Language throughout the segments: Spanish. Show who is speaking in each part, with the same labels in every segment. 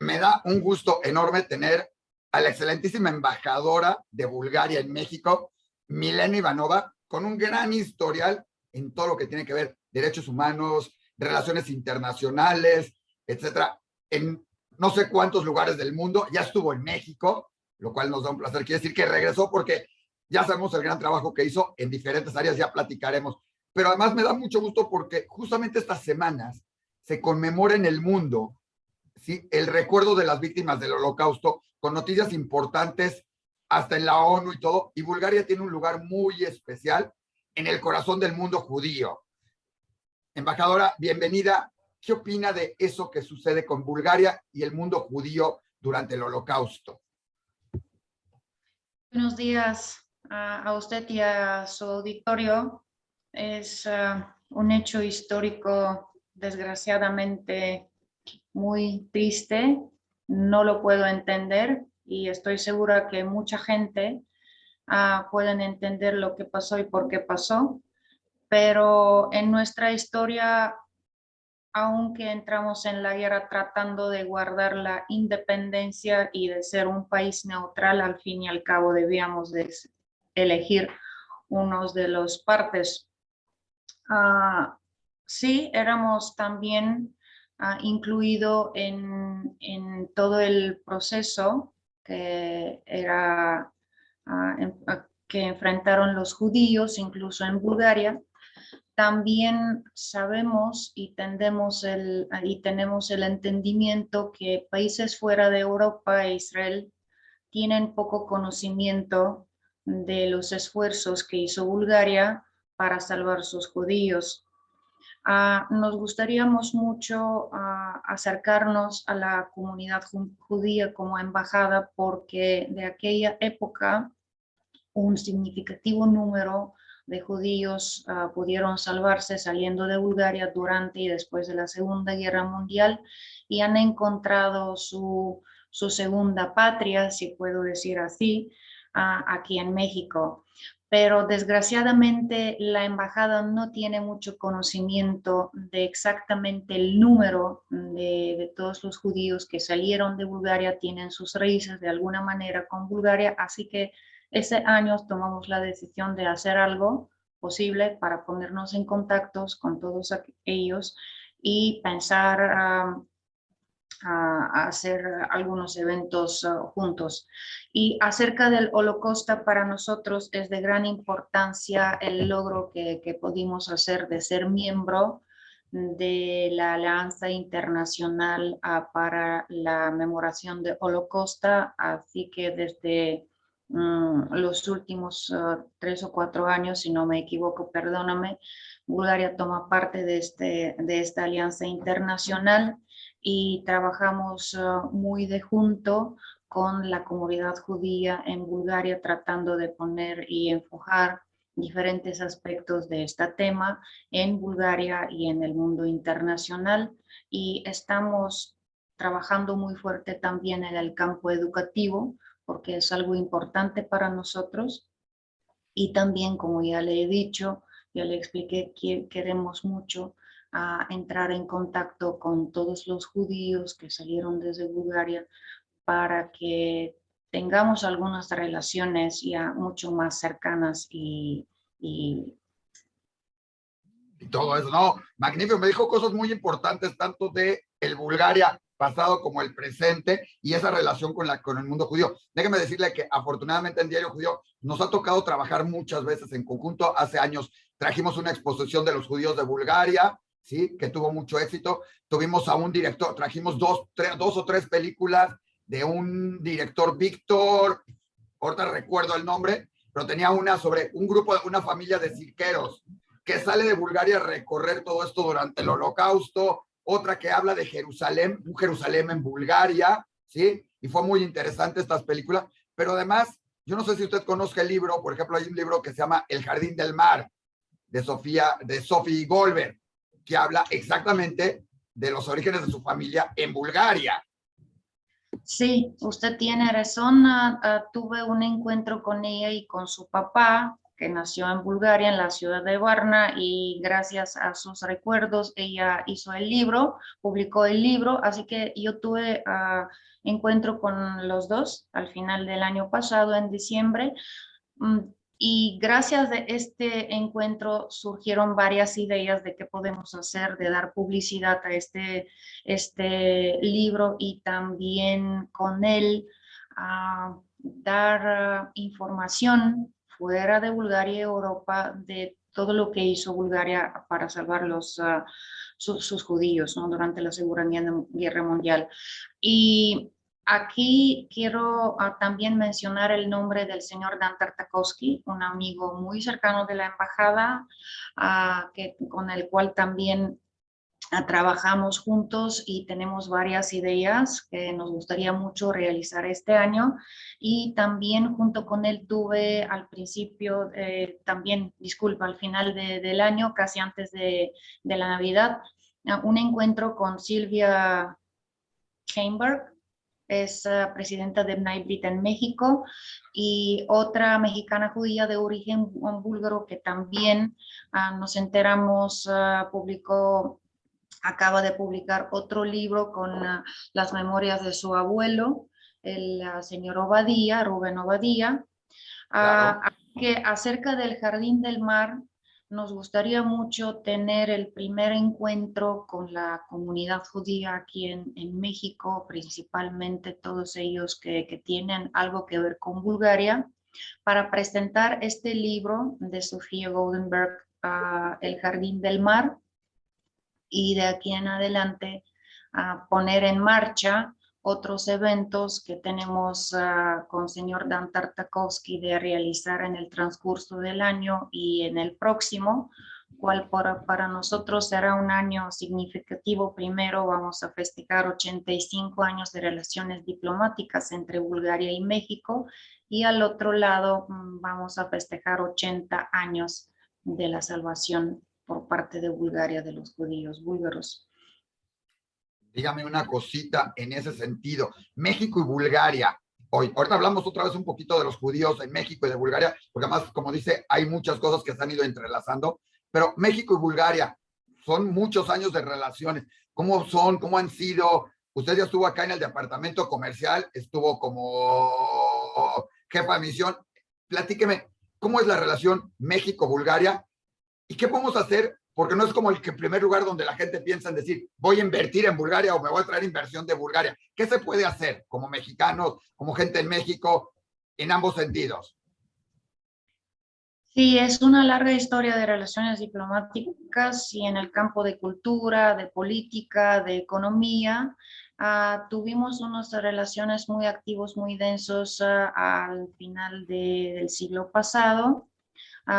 Speaker 1: Me da un gusto enorme tener a la excelentísima embajadora de Bulgaria en México, Milena Ivanova, con un gran historial en todo lo que tiene que ver derechos humanos, relaciones internacionales, etcétera, en no sé cuántos lugares del mundo. Ya estuvo en México, lo cual nos da un placer. Quiere decir que regresó porque ya sabemos el gran trabajo que hizo en diferentes áreas, ya platicaremos. Pero además me da mucho gusto porque justamente estas semanas se conmemora en el mundo, ¿sí?, el recuerdo de las víctimas del Holocausto, con noticias importantes hasta en la ONU y todo, y Bulgaria tiene un lugar muy especial en el corazón del mundo judío. Embajadora, bienvenida. ¿Qué opina de eso que sucede con Bulgaria y el mundo judío durante el Holocausto?
Speaker 2: Buenos días a usted y a su auditorio. Es un hecho histórico, desgraciadamente, muy triste. No lo puedo entender y estoy segura que mucha gente pueden entender lo que pasó y por qué pasó. Pero en nuestra historia, aunque entramos en la guerra tratando de guardar la independencia y de ser un país neutral, al fin y al cabo debíamos de elegir unos de los partes. Sí, éramos también incluido en todo el proceso que era que enfrentaron los judíos, incluso en Bulgaria. También sabemos y tenemos el entendimiento que países fuera de Europa e Israel tienen poco conocimiento de los esfuerzos que hizo Bulgaria para salvar sus judíos. Nos gustaría mucho acercarnos a la comunidad judía como embajada, porque de aquella época un significativo número de judíos pudieron salvarse saliendo de Bulgaria durante y después de la Segunda Guerra Mundial y han encontrado su segunda patria, si puedo decir así, aquí en México. Pero desgraciadamente la embajada no tiene mucho conocimiento de exactamente el número de todos los judíos que salieron de Bulgaria, tienen sus raíces de alguna manera con Bulgaria, así que ese año tomamos la decisión de hacer algo posible para ponernos en contacto con todos ellos y pensar a hacer algunos eventos juntos. Y acerca del Holocausto, para nosotros es de gran importancia el logro que pudimos hacer de ser miembro de la Alianza Internacional para la Memoración del Holocausto, así que desde los últimos 3 o 4 años, si no me equivoco, perdóname, Bulgaria toma parte de esta alianza internacional y trabajamos muy de junto con la comunidad judía en Bulgaria, tratando de poner y enfocar diferentes aspectos de este tema en Bulgaria y en el mundo internacional. Y estamos trabajando muy fuerte también en el campo educativo, porque es algo importante para nosotros. Y también, como ya le he dicho, ya le expliqué que queremos mucho entrar en contacto con todos los judíos que salieron desde Bulgaria para que tengamos algunas relaciones ya mucho más cercanas y
Speaker 1: todo eso, no, magnífico. Me dijo cosas muy importantes, tanto de el Bulgaria pasado como el presente y esa relación con el mundo judío. Déjeme decirle que afortunadamente en Diario Judío nos ha tocado trabajar muchas veces en conjunto. Hace años trajimos una exposición de los judíos de Bulgaria, ¿sí?, que tuvo mucho éxito. Tuvimos a un director, trajimos dos o tres películas de un director, Víctor, ahorita recuerdo el nombre, pero tenía una sobre un grupo, una familia de cirqueros que sale de Bulgaria a recorrer todo esto durante el Holocausto, otra que habla de Jerusalén, un Jerusalén en Bulgaria, ¿sí? Y fue muy interesante estas películas, pero además, yo no sé si usted conozca el libro, por ejemplo, hay un libro que se llama El Jardín del Mar, de Sophie Goldberg, que habla exactamente de los orígenes de su familia en Bulgaria.
Speaker 2: Sí, usted tiene razón. Tuve un encuentro con ella y con su papá, que nació en Bulgaria, en la ciudad de Varna, y gracias a sus recuerdos ella hizo el libro, publicó el libro, así que yo tuve encuentro con los dos al final del año pasado, en diciembre. Y gracias a este encuentro surgieron varias ideas de qué podemos hacer, de dar publicidad a este libro y también con él dar información fuera de Bulgaria y Europa de todo lo que hizo Bulgaria para salvar sus judíos, ¿no? Durante la Segunda Guerra Mundial. Y aquí quiero también mencionar el nombre del señor Dan Tartakovsky, un amigo muy cercano de la embajada, con el cual también trabajamos juntos y tenemos varias ideas que nos gustaría mucho realizar este año. Y también junto con él tuve al principio, también, disculpa, al final del año, casi antes de la Navidad, un encuentro con Silvia Heimberg, es presidenta de B'nai B'rith en México, y otra mexicana judía de origen búlgaro que también nos enteramos, acaba de publicar otro libro con las memorias de su abuelo, el señor Obadía, Rubén Obadía.
Speaker 1: Claro.
Speaker 2: Que acerca del Jardín del Mar, nos gustaría mucho tener el primer encuentro con la comunidad judía aquí en México, principalmente todos ellos que tienen algo que ver con Bulgaria, para presentar este libro de Sofía Goldenberg, El Jardín del Mar, y de aquí en adelante poner en marcha otros eventos que tenemos con señor Dan Tartakovsky de realizar en el transcurso del año y en el próximo, cual para nosotros será un año significativo. Primero vamos a festejar 85 años de relaciones diplomáticas entre Bulgaria y México, y al otro lado vamos a festejar 80 años de la salvación por parte de Bulgaria de los judíos búlgaros.
Speaker 1: Dígame una cosita en ese sentido. México y Bulgaria. Ahorita hablamos otra vez un poquito de los judíos en México y de Bulgaria, porque además, como dice, hay muchas cosas que se han ido entrelazando, pero México y Bulgaria son muchos años de relaciones. ¿Cómo son? ¿Cómo han sido? Usted ya estuvo acá en el departamento comercial, estuvo como jefa de misión. Platíqueme, ¿cómo es la relación México-Bulgaria? ¿Y qué podemos hacer? Porque no es como el primer lugar donde la gente piensa en decir, voy a invertir en Bulgaria o me voy a traer inversión de Bulgaria. ¿Qué se puede hacer como mexicanos, como gente en México, en ambos sentidos?
Speaker 2: Sí, es una larga historia de relaciones diplomáticas, y en el campo de cultura, de política, de economía. Tuvimos unas relaciones muy activos, muy densos al final del siglo pasado.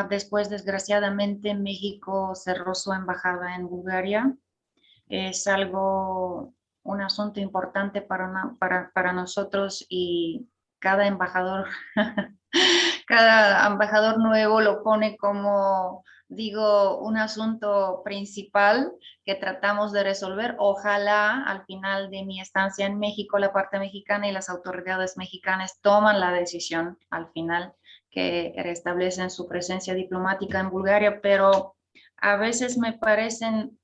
Speaker 2: Después, desgraciadamente, México cerró su embajada en Bulgaria. Es un asunto importante para nosotros, y cada embajador, cada embajador nuevo lo pone como, digo, un asunto principal que tratamos de resolver. Ojalá al final de mi estancia en México, la parte mexicana y las autoridades mexicanas toman la decisión al final que restablecen su presencia diplomática en Bulgaria, pero a veces me parecen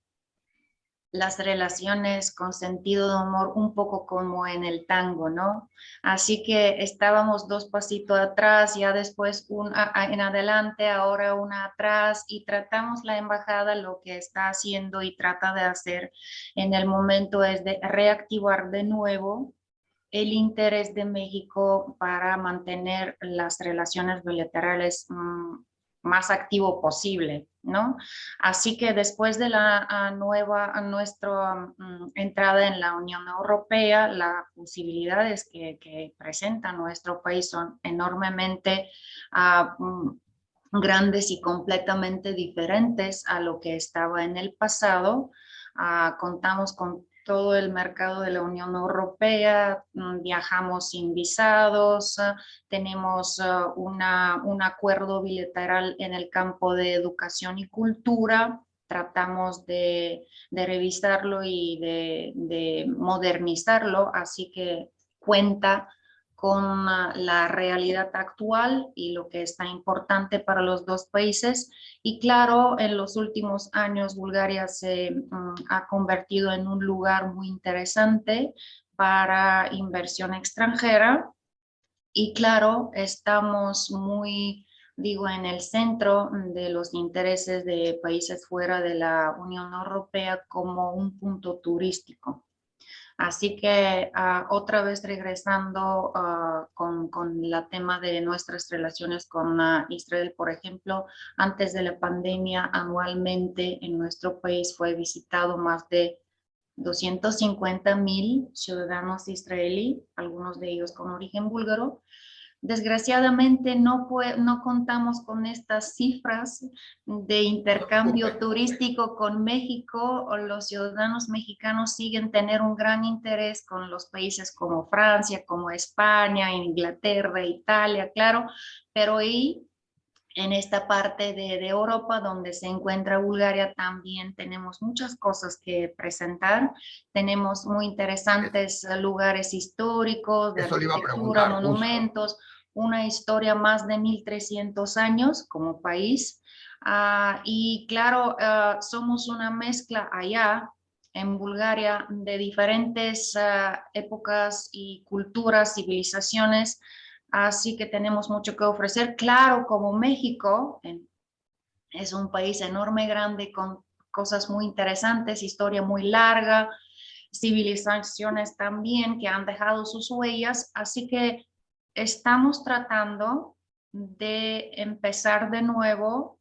Speaker 2: las relaciones con sentido de humor un poco como en el tango, ¿no? Así que estábamos dos pasitos atrás, ya después en adelante, ahora una atrás, y tratamos la embajada lo que está haciendo y trata de hacer en el momento es de reactivar de nuevo el interés de México para mantener las relaciones bilaterales más activo posible, ¿no? Así que después de nuestra entrada en la Unión Europea, las posibilidades que presenta nuestro país son enormemente grandes y completamente diferentes a lo que estaba en el pasado. Contamos con todo el mercado de la Unión Europea, viajamos sin visados, tenemos un acuerdo bilateral en el campo de educación y cultura. Tratamos de revisarlo y de modernizarlo, así que cuenta con la realidad actual y lo que está importante para los dos países. Y claro, en los últimos años Bulgaria se ha convertido en un lugar muy interesante para inversión extranjera. Y claro, estamos muy, digo, en el centro de los intereses de países fuera de la Unión Europea como un punto turístico. Así que otra vez regresando con la tema de nuestras relaciones con Israel, por ejemplo, antes de la pandemia, anualmente en nuestro país fue visitado más de 250,000 ciudadanos israelíes, algunos de ellos con origen búlgaro. Desgraciadamente no contamos con estas cifras de intercambio turístico con México. Los ciudadanos mexicanos siguen tener un gran interés con los países como Francia, como España, Inglaterra, Italia, claro, pero ahí en esta parte de Europa donde se encuentra Bulgaria también tenemos muchas cosas que presentar. Tenemos muy interesantes lugares históricos, de
Speaker 1: Eso le iba a
Speaker 2: arquitectura,
Speaker 1: preguntar justo.
Speaker 2: monumentos, una historia más de 1300 años como país. Y claro, somos una mezcla allá en Bulgaria de diferentes épocas y culturas, civilizaciones. Así que tenemos mucho que ofrecer. Claro, como México es un país enorme, grande, con cosas muy interesantes, historia muy larga, civilizaciones también que han dejado sus huellas. Así que estamos tratando de empezar de nuevo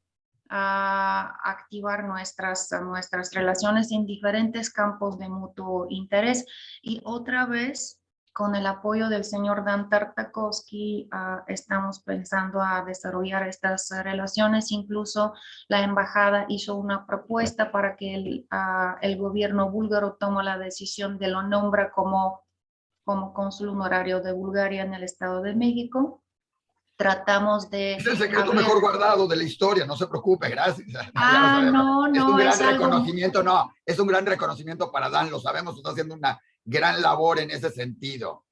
Speaker 2: a activar nuestras relaciones en diferentes campos de mutuo interés. Y otra vez, con el apoyo del señor Dan Tartakovsky, estamos pensando a desarrollar estas relaciones. Incluso la embajada hizo una propuesta para que el gobierno búlgaro tome la decisión de lo nombra como cónsul honorario de Bulgaria en el Estado de México. Tratamos de
Speaker 1: Es el secreto
Speaker 2: abrir...
Speaker 1: mejor guardado de la historia, no se preocupe, gracias. Ya lo sabemos.
Speaker 2: No,
Speaker 1: Es un
Speaker 2: no,
Speaker 1: gran
Speaker 2: es algo...
Speaker 1: reconocimiento, no, es un gran reconocimiento para Dan, lo sabemos, está haciendo una gran labor en ese sentido.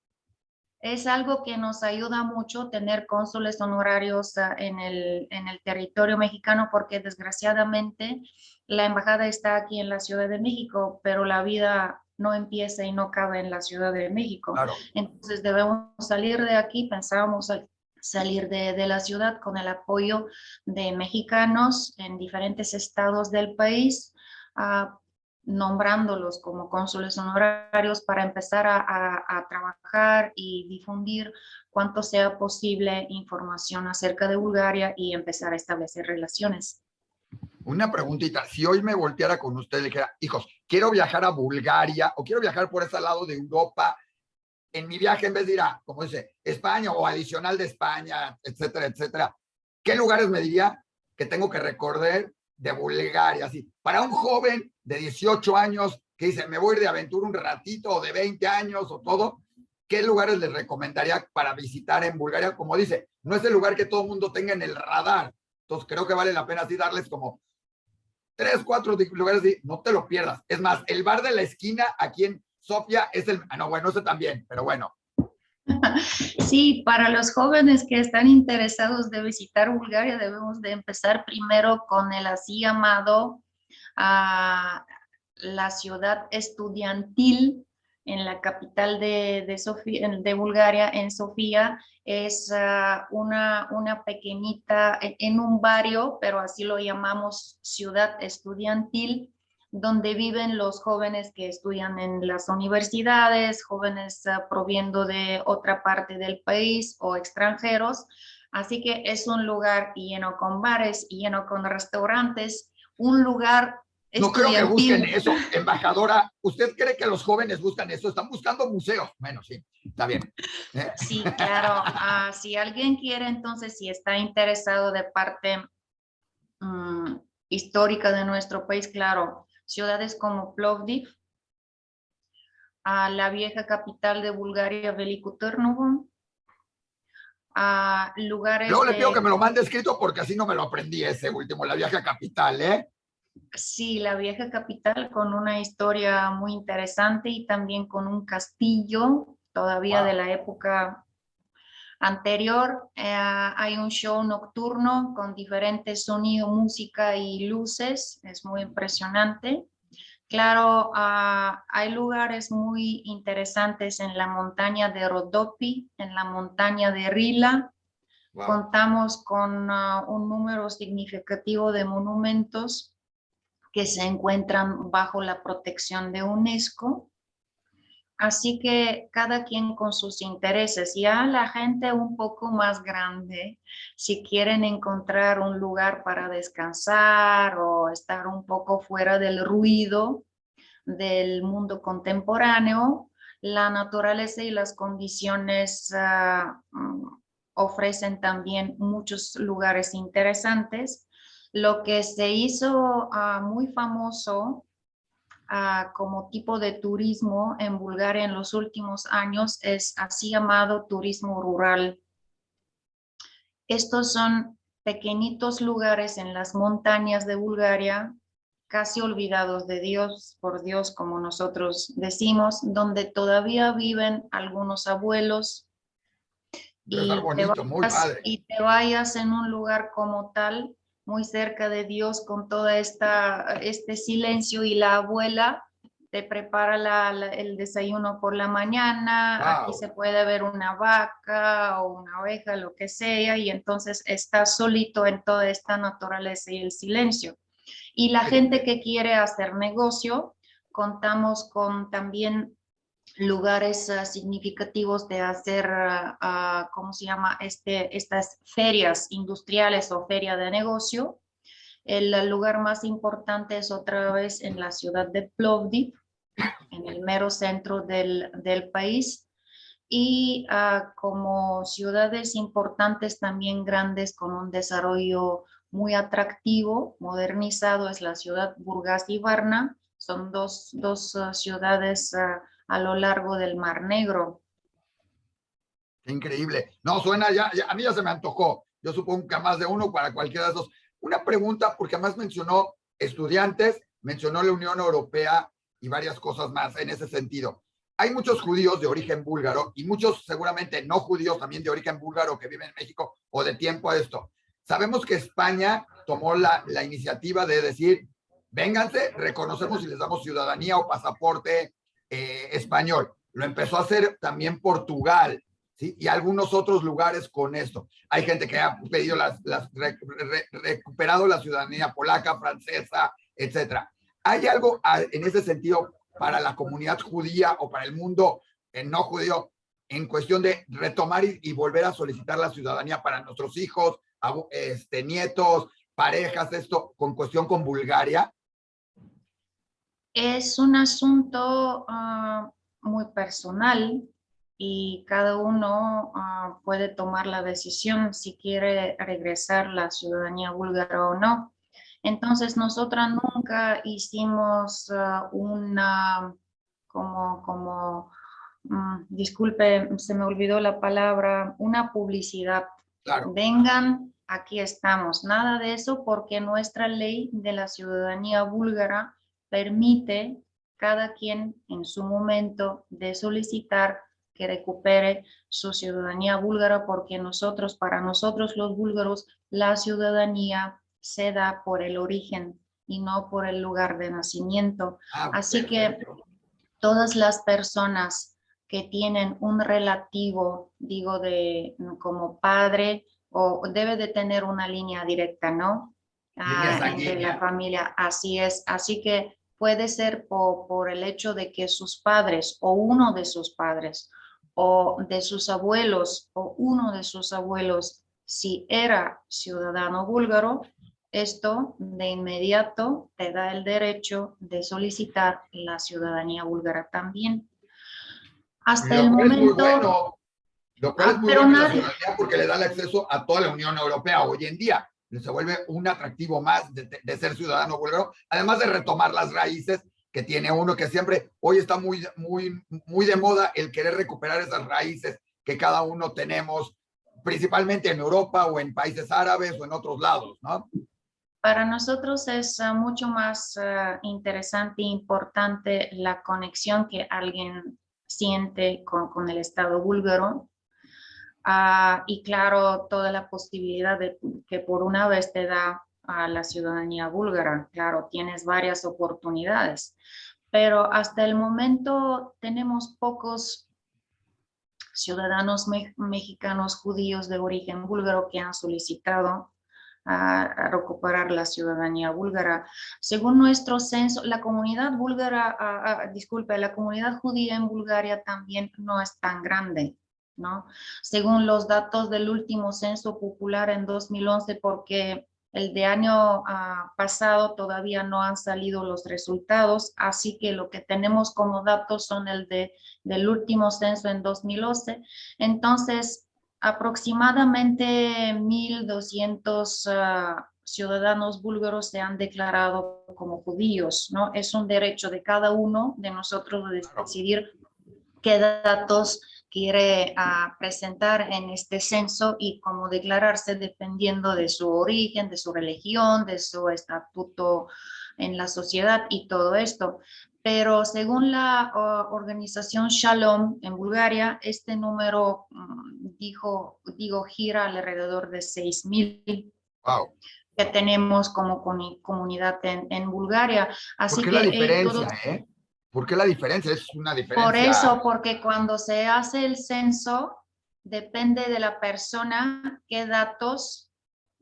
Speaker 2: Es algo que nos ayuda mucho tener cónsules honorarios en el territorio mexicano, porque desgraciadamente la embajada está aquí en la Ciudad de México, pero la vida no empieza y no cabe en la Ciudad de México.
Speaker 1: Claro.
Speaker 2: Entonces debemos salir de aquí, pensábamos salir de la ciudad con el apoyo de mexicanos en diferentes estados del país, nombrándolos como cónsules honorarios para empezar a trabajar y difundir cuanto sea posible información acerca de Bulgaria y empezar a establecer relaciones.
Speaker 1: Una preguntita, si hoy me volteara con usted y le dijera, hijos, quiero viajar a Bulgaria o quiero viajar por ese lado de Europa, en mi viaje en vez de ir a, como dice, España o adicional de España, etcétera, etcétera, ¿qué lugares me diría que tengo que recorrer de Bulgaria? Así, para un joven de 18 años que dice, me voy a ir de aventura un ratito o de 20 años o todo, ¿qué lugares les recomendaría para visitar en Bulgaria? Como dice, no es el lugar que todo el mundo tenga en el radar. Entonces creo que vale la pena así darles como 3, 4 lugares así, no te lo pierdas. Es más, el bar de la esquina aquí en Sofía es el, no, bueno, ese también, pero bueno.
Speaker 2: Sí, para los jóvenes que están interesados de visitar Bulgaria, debemos de empezar primero con el así llamado la ciudad estudiantil en la capital de Bulgaria, en Sofía. Es una pequeñita, en un barrio, pero así lo llamamos ciudad estudiantil, donde viven los jóvenes que estudian en las universidades, jóvenes proviendo de otra parte del país o extranjeros. Así que es un lugar lleno con bares, lleno con restaurantes, un lugar
Speaker 1: No creo que busquen
Speaker 2: estudiantil.
Speaker 1: eso, embajadora. ¿Usted cree que los jóvenes buscan eso? Están buscando museos. Bueno, sí, está bien.
Speaker 2: Sí, claro. Si alguien quiere, entonces, si está interesado de parte histórica de nuestro país, claro, ciudades como Plovdiv, la vieja capital de Bulgaria, Veliko Térnovo, lugares
Speaker 1: Luego le pido que
Speaker 2: de...
Speaker 1: me lo mande escrito porque así no me lo aprendí ese último, la vieja capital, ¿eh?
Speaker 2: Sí, la vieja capital con una historia muy interesante y también con un castillo todavía de
Speaker 1: Wow.
Speaker 2: la época anterior. Hay un show nocturno con diferentes sonidos, música y luces. Es muy impresionante. Claro, hay lugares muy interesantes en la montaña de Rodopi, en la montaña de Rila.
Speaker 1: Wow.
Speaker 2: Contamos con un número significativo de monumentos que se encuentran bajo la protección de UNESCO. Así que cada quien con sus intereses. Ya la gente un poco más grande, si quieren encontrar un lugar para descansar o estar un poco fuera del ruido del mundo contemporáneo, la naturaleza y las condiciones ofrecen también muchos lugares interesantes. Lo que se hizo muy famoso como tipo de turismo en Bulgaria en los últimos años es así llamado turismo rural. Estos son pequeñitos lugares en las montañas de Bulgaria, casi olvidados de Dios, por Dios, como nosotros decimos, donde todavía viven algunos abuelos
Speaker 1: Debe estar bonito, muy padre.
Speaker 2: y te vayas en un lugar como tal, muy cerca de Dios, con toda este silencio, y la abuela te prepara el desayuno por la mañana. Aquí
Speaker 1: Wow.
Speaker 2: se puede ver una vaca o una oveja, lo que sea, y entonces estás solito en toda esta naturaleza y el silencio. Y la gente que quiere hacer negocio, contamos con también lugares significativos de hacer, ¿cómo se llama? Estas ferias industriales o feria de negocio. El lugar más importante es otra vez en la ciudad de Plovdiv, en el mero centro del país. Y como ciudades importantes también grandes con un desarrollo muy atractivo, modernizado, es la ciudad Burgas y Varna. Son dos ciudades a lo largo del Mar Negro.
Speaker 1: Increíble. No, suena a mí ya se me antojó. Yo supongo que a más de uno para cualquiera de esos. Una pregunta, porque además mencionó estudiantes, mencionó la Unión Europea y varias cosas más en ese sentido. Hay muchos judíos de origen búlgaro y muchos seguramente no judíos también de origen búlgaro que viven en México o de tiempo a esto. Sabemos que España tomó la iniciativa de decir, vénganse, reconocemos y les damos ciudadanía o pasaporte español. Lo empezó a hacer también Portugal. ¿Sí? Y algunos otros lugares con esto. Hay gente que ha pedido recuperado la ciudadanía polaca, francesa, etcétera. ¿Hay algo en ese sentido para la comunidad judía o para el mundo no judío en cuestión de retomar y volver a solicitar la ciudadanía para nuestros hijos, nietos, parejas, esto con cuestión con Bulgaria?
Speaker 2: Es un asunto muy personal, y cada uno puede tomar la decisión si quiere regresar la ciudadanía búlgara o no. Entonces, nosotras nunca hicimos disculpe, se me olvidó la palabra, una publicidad.
Speaker 1: Claro.
Speaker 2: Vengan, aquí estamos. Nada de eso, porque nuestra ley de la ciudadanía búlgara permite cada quien en su momento de solicitar que recupere su ciudadanía búlgara, porque para nosotros los búlgaros, la ciudadanía se da por el origen y no por el lugar de nacimiento. Así
Speaker 1: Perfecto.
Speaker 2: que todas las personas que tienen un relativo, digo, como padre, o debe de tener una línea directa, ¿no? Entre la familia, así es. Así que puede ser por el hecho de que sus padres o uno de sus padres o de sus abuelos o uno de sus abuelos, si era ciudadano búlgaro, esto de inmediato te da el derecho de solicitar la ciudadanía búlgara también. Hasta el momento...
Speaker 1: Muy bueno. Lo cual es muy
Speaker 2: pero
Speaker 1: bueno la ciudadanía, porque le da el acceso a toda la Unión Europea hoy en día. Se vuelve un atractivo más de ser ciudadano búlgaro, además de retomar las raíces que tiene uno, que siempre hoy está muy de moda el querer recuperar esas raíces que cada uno tenemos, principalmente en Europa o en países árabes o en otros lados, ¿no?
Speaker 2: Para nosotros es mucho más interesante e importante la conexión que alguien siente con el Estado búlgaro. Y claro, toda la posibilidad de que por una vez te da a la ciudadanía búlgara. Claro, tienes varias oportunidades, pero hasta el momento tenemos pocos ciudadanos mexicanos judíos de origen búlgaro que han solicitado a recuperar la ciudadanía búlgara. Según nuestro censo, la comunidad búlgara, disculpe, la comunidad judía en Bulgaria también no es tan grande, ¿no? Según los datos del último censo popular en 2011, porque el de año pasado todavía no han salido los resultados, así que lo que tenemos como datos son del último censo en 2011. Entonces, aproximadamente 1.200 ciudadanos búlgaros se han declarado como judíos, ¿no? Es un derecho de cada uno de nosotros de
Speaker 1: Claro.
Speaker 2: decidir qué datos quiere presentar en este censo y cómo declararse dependiendo de su origen, de su religión, de su estatuto en la sociedad y todo esto. Pero según la organización Shalom en Bulgaria, este número gira alrededor de 6.000
Speaker 1: Wow.
Speaker 2: que tenemos como comunidad en Bulgaria.
Speaker 1: ¿Por
Speaker 2: Así
Speaker 1: qué la
Speaker 2: que todos.
Speaker 1: diferencia, ¿Por qué la diferencia? Es una
Speaker 2: Por
Speaker 1: diferencia.
Speaker 2: eso, porque cuando se hace el censo, depende de la persona qué datos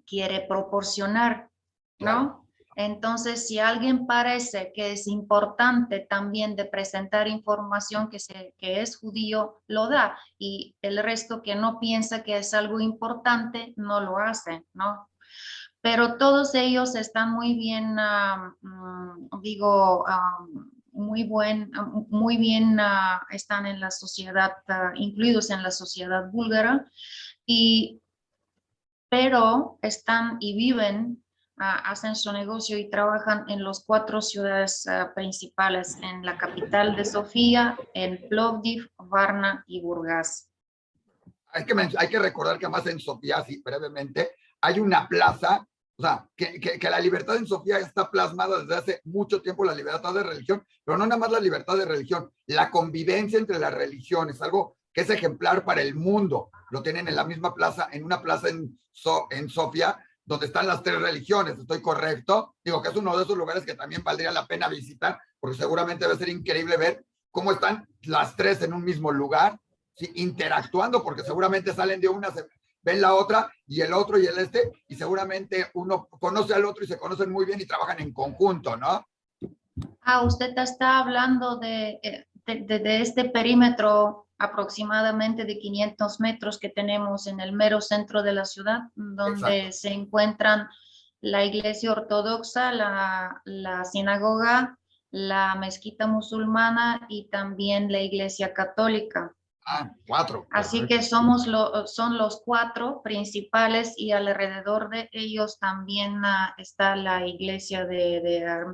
Speaker 2: quiere proporcionar,
Speaker 1: Claro.
Speaker 2: ¿no? Entonces, si alguien parece que es importante también de presentar información que es judío, lo da. Y el resto que no piensa que es algo importante, no lo hace, ¿no? Pero todos ellos están muy bien, muy bien están en la sociedad, incluidos en la sociedad búlgara, y, pero están y viven, hacen su negocio y trabajan en las 4 ciudades principales, en la capital de Sofía, en Plovdiv, Varna y Burgas.
Speaker 1: Hay que recordar que además en Sofía, sí, brevemente, hay una plaza, o sea, que la libertad en Sofía está plasmada desde hace mucho tiempo, la libertad de religión, pero no nada más la libertad de religión, la convivencia entre las religiones, algo que es ejemplar para el mundo. Lo tienen en la misma plaza, en una plaza en Sofía, donde están las 3 religiones, ¿estoy correcto? Digo que es uno de esos lugares que también valdría la pena visitar, porque seguramente va a ser increíble ver cómo están las 3 en un mismo lugar, sí, interactuando, porque seguramente salen de una, ven la otra y el otro y y seguramente uno conoce al otro y se conocen muy bien y trabajan en conjunto, ¿no?
Speaker 2: Usted está hablando de este perímetro aproximadamente de 500 metros que tenemos en el mero centro de la ciudad,
Speaker 1: Exacto.
Speaker 2: donde se encuentran la iglesia ortodoxa, la sinagoga, la mezquita musulmana y también la iglesia católica.
Speaker 1: 4.
Speaker 2: Así
Speaker 1: Perfecto.
Speaker 2: que son los 4 principales y alrededor de ellos también está la iglesia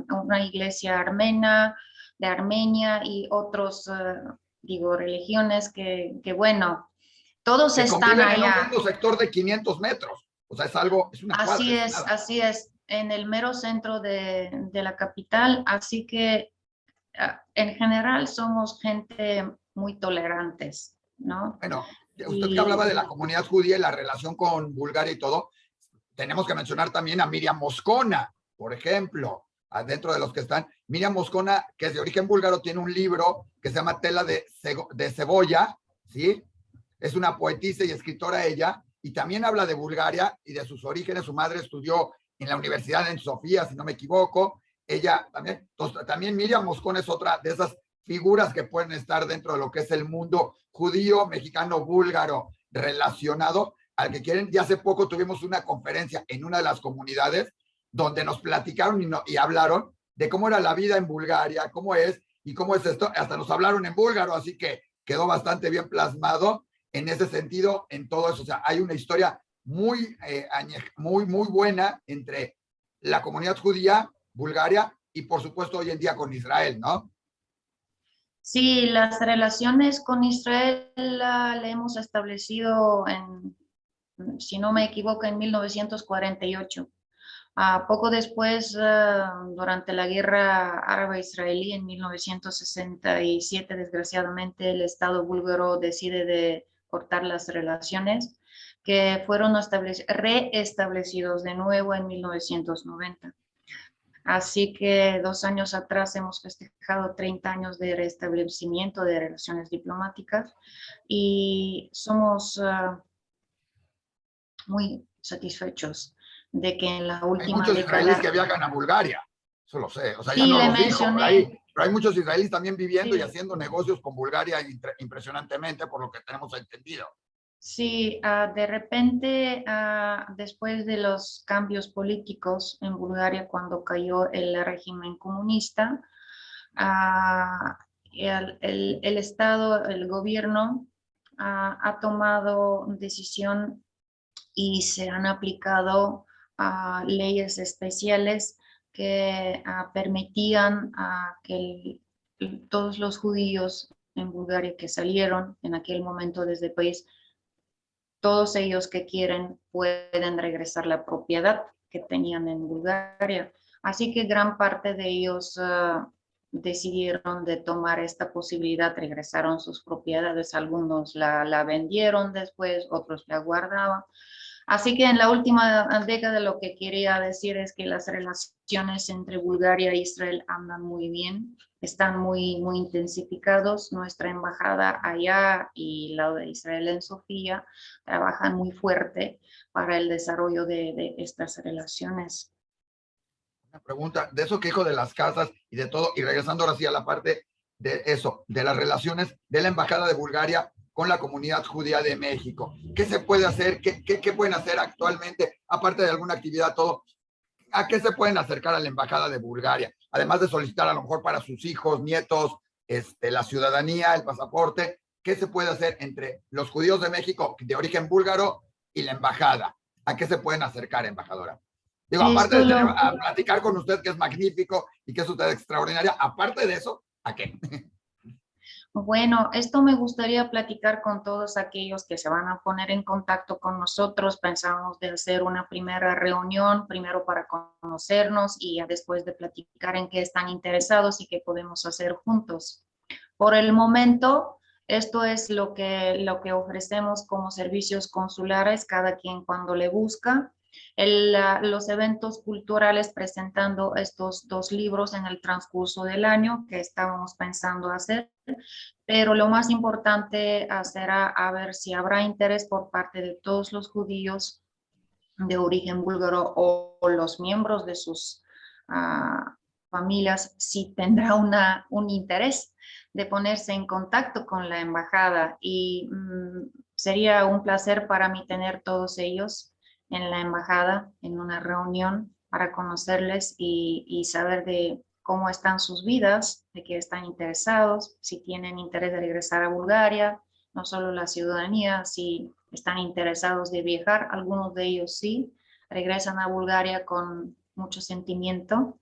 Speaker 2: una iglesia armena, de Armenia y otros, religiones que bueno, todos
Speaker 1: Que
Speaker 2: están
Speaker 1: conviven en un
Speaker 2: allá.
Speaker 1: mismo sector de 500 metros. O sea, es una cuadra, es nada.
Speaker 2: Así es, en el mero centro de la capital. Así que en general somos gente muy tolerantes, ¿no?
Speaker 1: Bueno, usted que hablaba de
Speaker 2: Y
Speaker 1: la comunidad judía y la relación con Bulgaria y todo, tenemos que mencionar también a Miriam Moscona, por ejemplo, dentro de los que están. Miriam Moscona, que es de origen búlgaro, tiene un libro que se llama Tela de Cebolla, ¿sí? Es una poetisa y escritora ella, y también habla de Bulgaria y de sus orígenes. Su madre estudió en la universidad en Sofía, si no me equivoco. Ella también, entonces, también Miriam Moscona es otra de esas figuras que pueden estar dentro de lo que es el mundo judío, mexicano, búlgaro, relacionado al que quieren. Y hace poco tuvimos una conferencia en una de las comunidades donde nos platicaron y hablaron de cómo era la vida en Bulgaria, cómo es y cómo es esto. Hasta nos hablaron en búlgaro, así que quedó bastante bien plasmado en ese sentido, en todo eso. O sea, hay una historia muy buena entre la comunidad judía, Bulgaria, y por supuesto hoy en día con Israel, ¿no?
Speaker 2: sí, las relaciones con Israel le hemos establecido si no me equivoco, en 1948. Poco después, durante la guerra árabe-israelí en 1967, desgraciadamente el Estado búlgaro decide de cortar las relaciones que fueron reestablecidos de nuevo en 1990. Así que 2 años atrás hemos festejado 30 años de restablecimiento de relaciones diplomáticas y somos muy satisfechos de que en la
Speaker 1: Hay
Speaker 2: última
Speaker 1: muchos israelíes
Speaker 2: década,
Speaker 1: que viajan a Bulgaria, eso lo sé, o sea, ya
Speaker 2: sí
Speaker 1: no
Speaker 2: le
Speaker 1: los dijo por ahí,
Speaker 2: mencioné,
Speaker 1: pero hay muchos israelíes también viviendo y
Speaker 2: sí,
Speaker 1: haciendo negocios con Bulgaria impresionantemente, por lo que tenemos entendido.
Speaker 2: sí, de repente, después de los cambios políticos en Bulgaria, cuando cayó el régimen comunista, el Estado, el gobierno, ha tomado decisión y se han aplicado leyes especiales que permitían que todos los judíos en Bulgaria que salieron en aquel momento desde el país, todos ellos que quieren pueden regresar la propiedad que tenían en Bulgaria. Así que gran parte de ellos decidieron de tomar esta posibilidad, regresaron sus propiedades, algunos la vendieron después, otros la guardaban. Así que en la última década lo que quería decir es que las relaciones entre Bulgaria e Israel andan muy bien, están muy intensificados. Nuestra embajada allá y la de Israel en Sofía trabajan muy fuerte para el desarrollo de estas relaciones.
Speaker 1: Una pregunta, de eso que dijo de las casas y de todo, y regresando ahora sí a la parte de eso, de las relaciones de la Embajada de Bulgaria con la comunidad judía de México. ¿Qué se puede hacer? ¿Qué pueden hacer actualmente? Aparte de alguna actividad, todo, ¿a qué se pueden acercar a la Embajada de Bulgaria? Además de solicitar a lo mejor para sus hijos, nietos, la ciudadanía, el pasaporte, ¿qué se puede hacer entre los judíos de México de origen búlgaro y la Embajada? ¿A qué se pueden acercar, embajadora? Digo, aparte
Speaker 2: Esto
Speaker 1: de tener,
Speaker 2: lo,
Speaker 1: a platicar con usted, que es magnífico y que es usted extraordinaria, aparte de eso, ¿a qué?
Speaker 2: Bueno, esto me gustaría platicar con todos aquellos que se van a poner en contacto con nosotros. Pensamos de hacer una primera reunión, primero para conocernos y ya después de platicar en qué están interesados y qué podemos hacer juntos. Por el momento, esto es lo que ofrecemos como servicios consulares, cada quien cuando le busca. Los eventos culturales presentando estos 2 libros en el transcurso del año que estábamos pensando hacer, pero lo más importante será a ver si habrá interés por parte de todos los judíos de origen búlgaro o los miembros de sus familias, si tendrá un interés de ponerse en contacto con la embajada y sería un placer para mí tener todos ellos en la embajada en una reunión para conocerles y saber de cómo están sus vidas, de qué están interesados, si tienen interés de regresar a Bulgaria, no solo la ciudadanía, si están interesados de viajar, algunos de ellos sí, regresan a Bulgaria con mucho sentimiento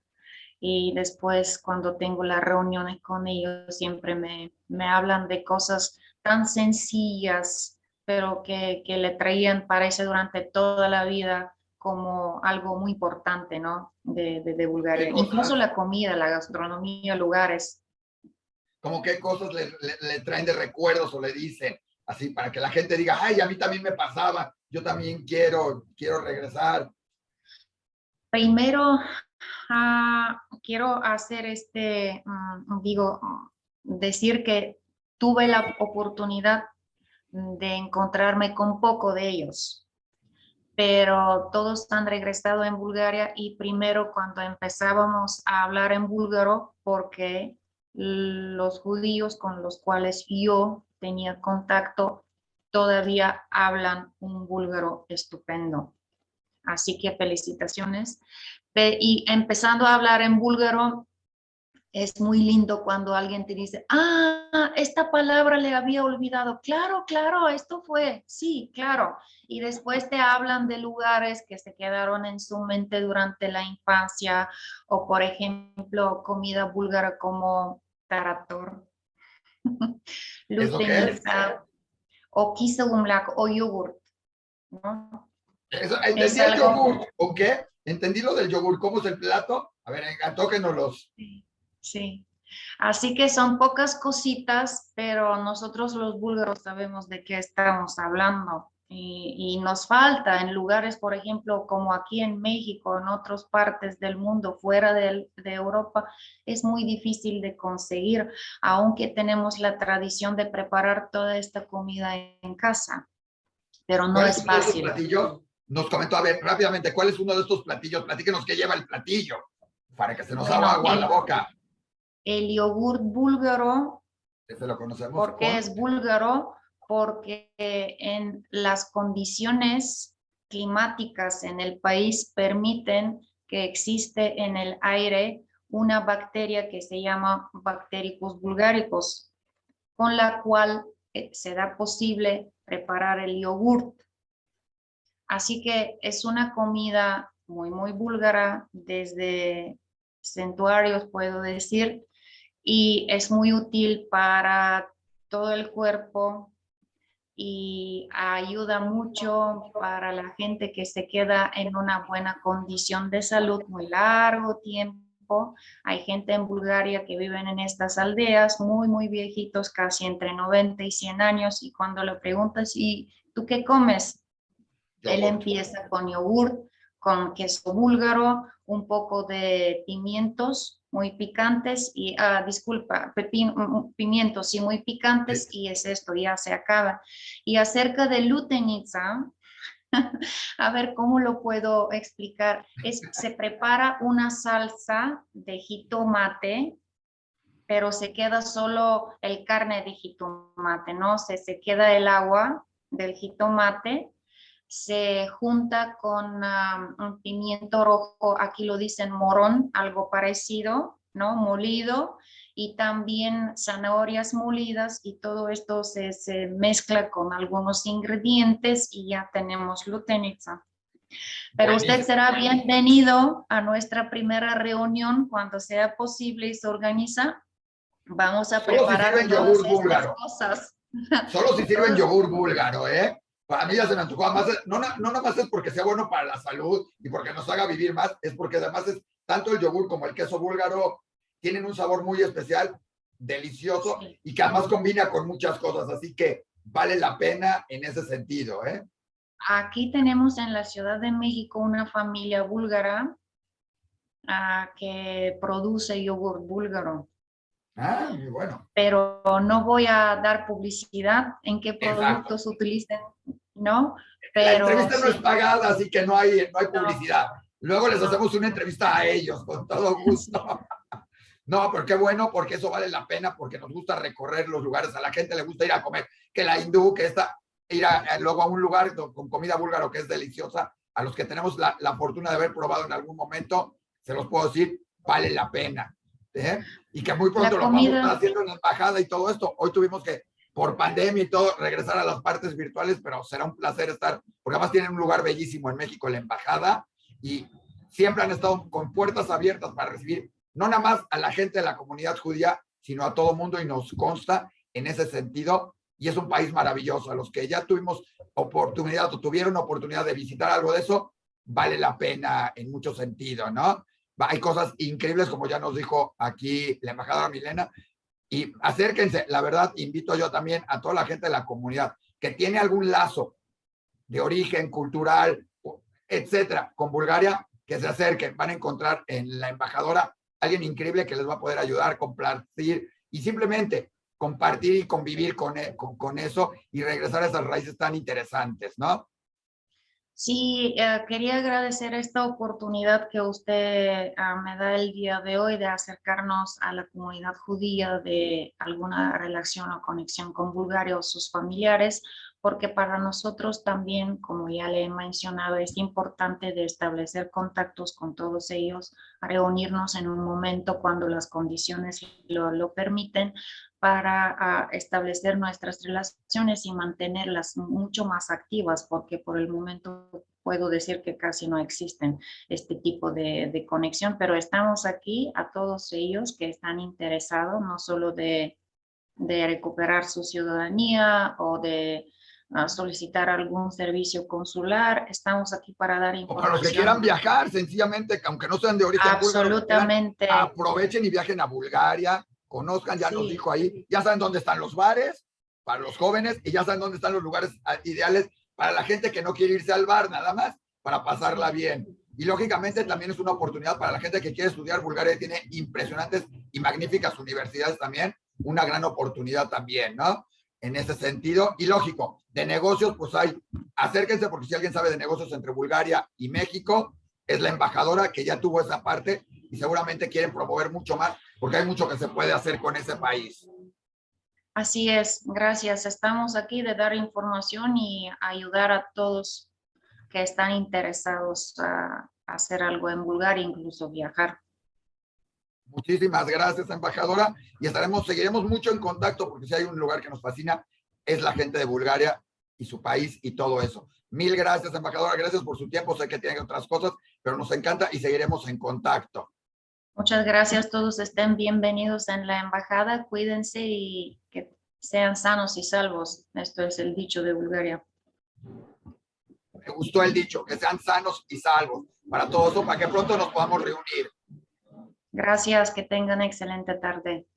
Speaker 2: y después cuando tengo las reuniones con ellos siempre me hablan de cosas tan sencillas, pero que le traían, parece, durante toda la vida como algo muy importante, ¿no? De
Speaker 1: ¿Qué
Speaker 2: Bulgaria. Incluso
Speaker 1: cosas,
Speaker 2: la comida, la gastronomía, lugares.
Speaker 1: como qué cosas le traen de recuerdos o le dicen? Así, para que la gente diga, ay, a mí también me pasaba, yo también quiero regresar.
Speaker 2: Primero, quiero hacer decir que tuve la oportunidad de encontrarme con poco de ellos, pero todos han regresado en Bulgaria y primero cuando empezábamos a hablar en búlgaro, porque los judíos con los cuales yo tenía contacto todavía hablan un búlgaro estupendo. Así que felicitaciones. Y empezando a hablar en búlgaro, es muy lindo cuando alguien te dice, esta palabra le había olvidado. Claro, claro, esto fue, sí, claro. Y después te hablan de lugares que se quedaron en su mente durante la infancia o, por ejemplo, comida búlgara como tarator,
Speaker 1: ¿Eso qué es?
Speaker 2: lutenica o kiselumlak o yogurt, ¿no?
Speaker 1: Eso,
Speaker 2: Es
Speaker 1: entendí el
Speaker 2: algo,
Speaker 1: yogur, ¿ok? Entendí lo del yogur, ¿cómo es el plato? A ver, toquenos los.
Speaker 2: sí, sí. Así que son pocas cositas, pero nosotros los búlgaros sabemos de qué estamos hablando. Y nos falta en lugares, por ejemplo, como aquí en México, en otras partes del mundo, fuera de Europa, es muy difícil de conseguir, aunque tenemos la tradición de preparar toda esta comida en casa, pero no
Speaker 1: ¿Cuál es
Speaker 2: es
Speaker 1: uno de esos
Speaker 2: fácil.
Speaker 1: platillos? Nos comentó, a ver, rápidamente, ¿cuál es uno de estos platillos? Platíquenos qué lleva el platillo, para que se nos haga
Speaker 2: Bueno,
Speaker 1: agua a la boca.
Speaker 2: el yogur búlgaro.
Speaker 1: Ese lo conocemos
Speaker 2: ¿Por qué
Speaker 1: con...
Speaker 2: es búlgaro? Porque en las condiciones climáticas en el país permiten que existe en el aire una bacteria que se llama Bactericus bulgaricus, con la cual se da posible preparar el yogur. Así que es una comida muy, muy búlgara, desde santuarios, puedo decir, y es muy útil para todo el cuerpo y ayuda mucho para la gente que se queda en una buena condición de salud muy largo tiempo. Hay gente en Bulgaria que viven en estas aldeas muy, muy viejitos, casi entre 90 y 100 años, y cuando le preguntas, ¿y tú qué comes? Él
Speaker 1: Yogur.
Speaker 2: empieza con yogur, con queso búlgaro, un poco de pimientos muy picantes y, disculpa, pimientos y muy picantes,
Speaker 1: Sí.
Speaker 2: y es esto, ya se acaba. Y acerca de lutenica, a ver cómo lo puedo explicar, se prepara una salsa de jitomate, pero se queda solo el carne de jitomate, ¿no? Se queda el agua del jitomate, se junta con un pimiento rojo, aquí lo dicen morón, algo parecido, ¿no? Molido, y también zanahorias molidas, y todo esto se mezcla con algunos ingredientes y ya tenemos lutenica. Pero usted
Speaker 1: Buenísimo.
Speaker 2: será bienvenido a nuestra primera reunión cuando sea posible y se organiza. Vamos a
Speaker 1: Solo si
Speaker 2: preparar
Speaker 1: sirven
Speaker 2: todas
Speaker 1: yogur
Speaker 2: estas
Speaker 1: búlgaro.
Speaker 2: cosas.
Speaker 1: Solo si sirven
Speaker 2: Todas.
Speaker 1: yogur búlgaro, ¿eh? Para mí ya se me antojó. Además, no, no nomás es porque sea bueno para la salud y porque nos haga vivir más, es porque además es tanto el yogur como el queso búlgaro tienen un sabor muy especial, delicioso,
Speaker 2: Sí.
Speaker 1: y que además combina con muchas cosas. Así que vale la pena en ese sentido, ¿eh?
Speaker 2: Aquí tenemos en la Ciudad de México una familia búlgara que produce yogur búlgaro,
Speaker 1: Ah, muy bueno.
Speaker 2: pero no voy a dar publicidad en qué
Speaker 1: Exacto.
Speaker 2: productos utilicen, ¿no?
Speaker 1: La
Speaker 2: Pero
Speaker 1: entrevista no es
Speaker 2: sí,
Speaker 1: pagada, así que no hay
Speaker 2: no,
Speaker 1: publicidad. Luego les
Speaker 2: no.
Speaker 1: hacemos una entrevista a ellos, con todo gusto.
Speaker 2: Sí,
Speaker 1: No, pero qué bueno, porque eso vale la pena, porque nos gusta recorrer los lugares, a la gente le gusta ir a comer, que la hindú, que está, luego a un lugar con comida búlgaro que es deliciosa, a los que tenemos la fortuna de haber probado en algún momento, se los puedo decir, vale la pena. ¿Eh? Y que muy pronto
Speaker 2: la
Speaker 1: lo vamos a estar
Speaker 2: comida,
Speaker 1: haciendo en la embajada y todo esto. Hoy tuvimos que, por pandemia y todo, regresar a las partes virtuales, pero será un placer estar, porque además tienen un lugar bellísimo en México, la embajada, y siempre han estado con puertas abiertas para recibir no nada más a la gente de la comunidad judía, sino a todo mundo, y nos consta en ese sentido, y es un país maravilloso. A los que ya tuvimos oportunidad o tuvieron oportunidad de visitar algo de eso, vale la pena en mucho sentido, ¿no? Hay cosas increíbles, como ya nos dijo aquí la embajadora Milena, y acérquense, la verdad, invito yo también a toda la gente de la comunidad que tiene algún lazo de origen cultural, etcétera, con Bulgaria, que se acerquen, van a encontrar en la embajadora alguien increíble que les va a poder ayudar, compartir y simplemente compartir y convivir con eso y regresar a esas raíces tan interesantes, ¿no?
Speaker 2: sí, quería agradecer esta oportunidad que usted me da el día de hoy de acercarnos a la comunidad judía, de alguna relación o conexión con Bulgaria o sus familiares, porque para nosotros también, como ya le he mencionado, es importante de establecer contactos con todos ellos, reunirnos en un momento cuando las condiciones lo permiten, para establecer nuestras relaciones y mantenerlas mucho más activas, porque por el momento puedo decir que casi no existen este tipo de conexión, pero estamos aquí a todos ellos que están interesados, no solo de recuperar su ciudadanía o de solicitar algún servicio consular, estamos aquí para dar
Speaker 1: O para los que quieran
Speaker 2: información.
Speaker 1: viajar, sencillamente, aunque no sean de origen búlgaro, que quieran,
Speaker 2: Absolutamente.
Speaker 1: aprovechen y viajen a Bulgaria. conozcan, ya nos
Speaker 2: Sí.
Speaker 1: dijo ahí, ya saben dónde están los bares para los jóvenes y ya saben dónde están los lugares ideales para la gente que no quiere irse al bar nada más, para pasarla bien. Y lógicamente también es una oportunidad para la gente que quiere estudiar. Bulgaria tiene impresionantes y magníficas universidades también, una gran oportunidad también, ¿no? En ese sentido. Y lógico, de negocios, pues acérquense, porque si alguien sabe de negocios entre Bulgaria y México, es la embajadora que ya tuvo esa parte y seguramente quieren promover mucho más, porque hay mucho que se puede hacer con ese país.
Speaker 2: Así es, gracias. Estamos aquí de dar información y ayudar a todos que están interesados a hacer algo en Bulgaria, incluso viajar.
Speaker 1: Muchísimas gracias, embajadora, y seguiremos mucho en contacto, porque si hay un lugar que nos fascina, es la gente de Bulgaria y su país y todo eso. Mil gracias, embajadora, gracias por su tiempo, sé que tienen otras cosas, pero nos encanta y seguiremos en contacto.
Speaker 2: Muchas gracias, todos estén bienvenidos en la embajada, cuídense y que sean sanos y salvos. Esto es el dicho de Bulgaria.
Speaker 1: Me gustó el dicho, que sean sanos y salvos para todo eso, para que pronto nos podamos reunir.
Speaker 2: Gracias, que tengan excelente tarde.